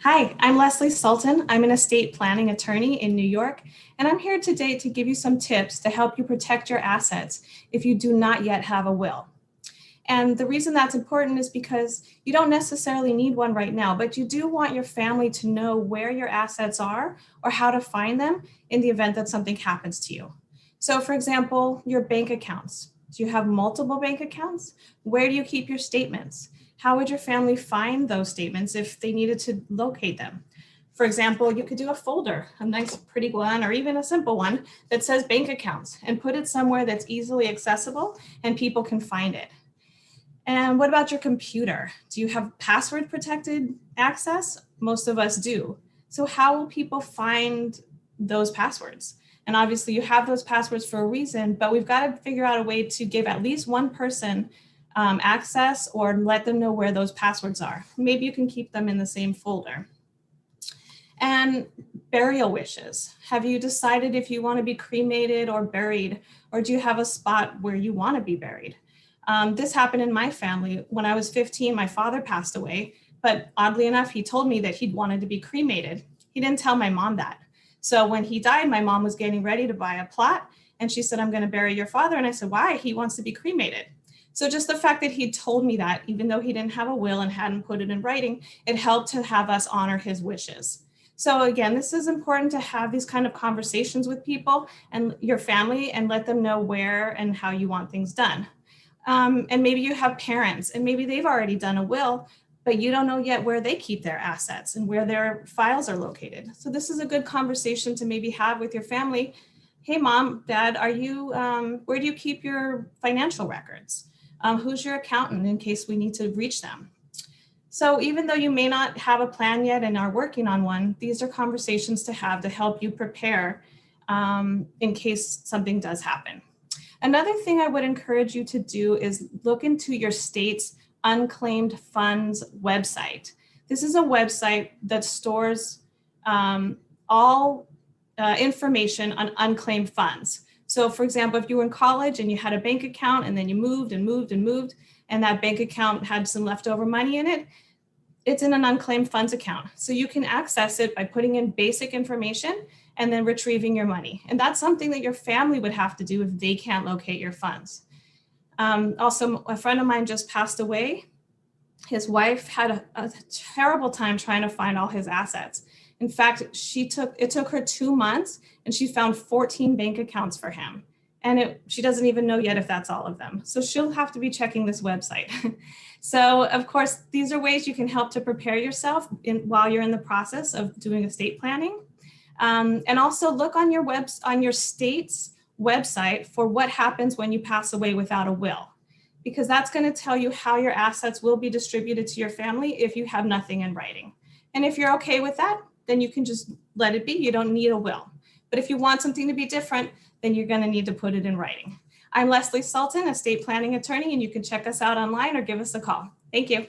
Hi, I'm Leslie Sultan. I'm an estate planning attorney in New York, and I'm here today to give you some tips to help you protect your assets if you do not yet have a will. And the reason that's important is because you don't necessarily need one right now, but you do want your family to know where your assets are or how to find them in the event that something happens to you. So, for example, your bank accounts. Do you have multiple bank accounts? Where do you keep your statements? How would your family find those statements if they needed to locate them? For example, you could do a folder, a nice pretty one, or even a simple one that says bank accounts, and put it somewhere that's easily accessible and people can find it. And what about your computer? Do you have password protected access? Most of us do. So how will people find those passwords? And obviously you have those passwords for a reason, but we've got to figure out a way to give at least one person access or let them know where those passwords are. Maybe you can keep them in the same folder. And burial wishes. Have you decided if you want to be cremated or buried, or do you have a spot where you want to be buried? This happened in my family. When I was 15, my father passed away, but oddly enough, he told me that he'd wanted to be cremated. He didn't tell my mom that. So when he died, my mom was getting ready to buy a plot, and she said, "I'm going to bury your father." And I said, "Why?" "He wants to be cremated." So just the fact that he told me that, even though he didn't have a will and hadn't put it in writing, it helped to have us honor his wishes. So again, this is important to have these kind of conversations with people and your family and let them know where and how you want things done. And maybe you have parents and maybe they've already done a will, but you don't know yet where they keep their assets and where their files are located. So this is a good conversation to maybe have with your family. "Hey, mom, dad, where do you keep your financial records? Who's your accountant in case we need to reach them?" So even though you may not have a plan yet and are working on one, these are conversations to have to help you prepare in case something does happen. Another thing I would encourage you to do is look into your state's Unclaimed Funds website. This is a website that stores all information on unclaimed funds. So for example, if you were in college and you had a bank account and then you moved and moved and moved, and that bank account had some leftover money in it, it's in an unclaimed funds account. So you can access it by putting in basic information and then retrieving your money. And that's something that your family would have to do if they can't locate your funds. Also, a friend of mine just passed away. His wife had a terrible time trying to find all his assets. In fact, it took her 2 months and she found 14 bank accounts for him. And she doesn't even know yet if that's all of them. So she'll have to be checking this website. So of course, these are ways you can help to prepare yourself while you're in the process of doing estate planning. And also look on your state's website for what happens when you pass away without a will, because that's going to tell you how your assets will be distributed to your family if you have nothing in writing. And if you're okay with that, then you can just let it be. You don't need a will. But if you want something to be different, then you're going to need to put it in writing. I'm Leslie Sultan, estate planning attorney, and you can check us out online or give us a call. Thank you.